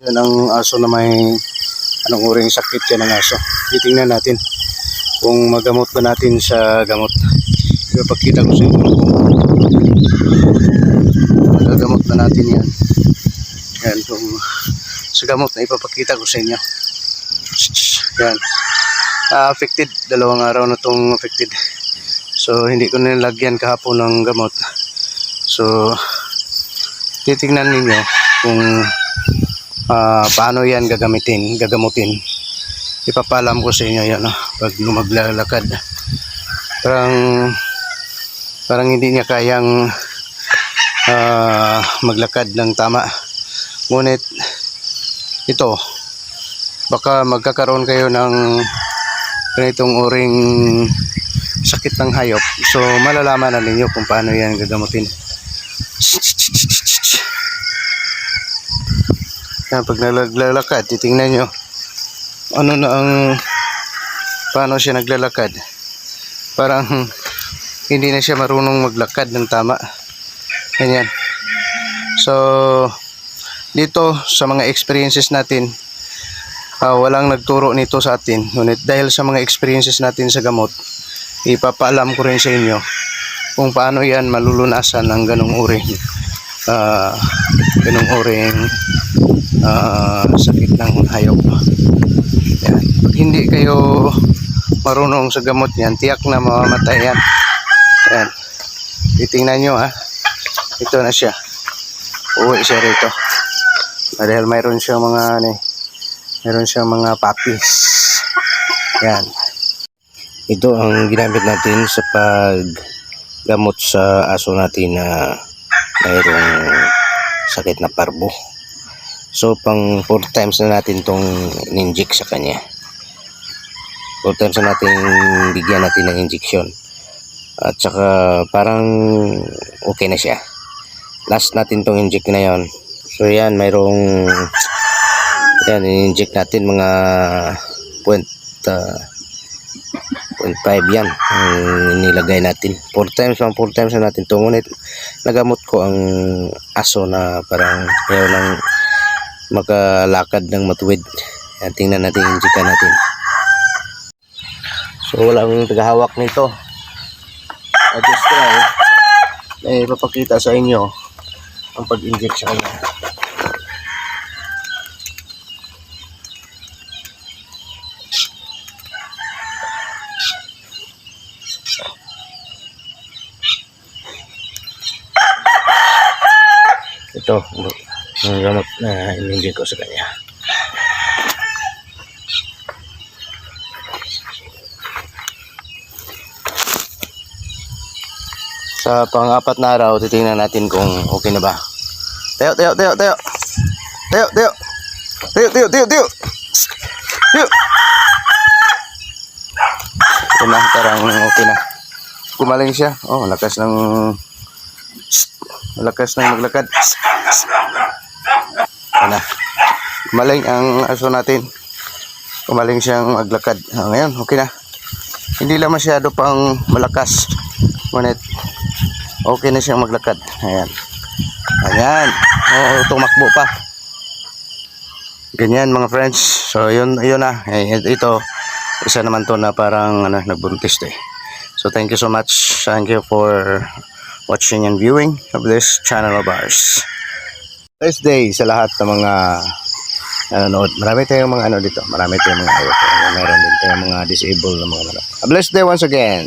Yan ang aso na may anong uring sakit yan ng aso. Titingnan natin kung magamot ba natin sa gamot. Ipapakita ko sa inyo kung magagamot na natin yan. Yan kung sa gamot na ipapakita ko sa inyo. Yan. Affected. 2 araw na itong affected. So hindi ko nilagyan kahapon ng gamot. So titingnan ninyo kung paano yan gagamutin. Ipapalam ko sa inyo yan, pag maglalakad. Parang hindi niya kayang maglakad ng tama. Ngunit ito, baka magkakaroon kayo ng ganitong uring sakit ng hayop. So malalaman na ninyo kung paano yan gagamutin. Pag naglalakad, titingnan nyo ano na paano siya naglalakad. Parang hindi na siya marunong maglakad ng tama. Ganyan. So dito sa mga experiences natin, walang nagturo nito sa atin. Ngunit dahil sa mga experiences natin sa gamot, ipapaalam ko rin sa inyo kung paano yan malulunasan ng ganong uring sakit ng hayop. Yan. Pag hindi kayo marunong sa gamot yan, tiyak na mamamatay yan. Yan. Titingnan nyo ito na siya. Uwi siya rito. Dahil mayroon siyang mga puppies. Yan. Ito ang ginamit natin sa paggamot sa aso natin na mayroong sakit na parbo. So pang 4 times na natin tong in-inject sa kanya. 4 times na natin bigyan natin ng injection. At saka parang okay na siya. Last natin tong inject na yon. So yan, mayroong yan, in-inject natin mga 0.5 yan ang nilagay natin. 4 times na natin ito. Ngunit nagamot ko ang aso na parang ayaw lang makalakad ng matuwid. Yan, tingnan natin, injectan natin. So walang tagahawak nito. I just try ipapakita sa inyo ang pag-inject sa kanya. Ito ang gamot na in-inject ko sa kanya. Sa pang-4 na araw, titingnan natin kung okay na ba. Tayo. Ito na, parang okay na. Kumaling siya. Oh, lakas ng maglakad. Ano? Kumaling ang aso natin. Kumaling siyang maglakad. Ngayon, okay na. Hindi lang masyado pang malakas. Ngunit okay na siyang maglakad. Ayan. Tumakbo pa. Ganyan mga friends. So yun na. Ito isa naman to na parang nagbuntis to. So thank you so much. Thank you for watching and viewing of this channel of ours. Blessed day sa lahat ng mga nanonood. Marami tayong mga dito. Marami tayong mga ayot. Meron din tayong mga disabled na mga. A blessed day once again.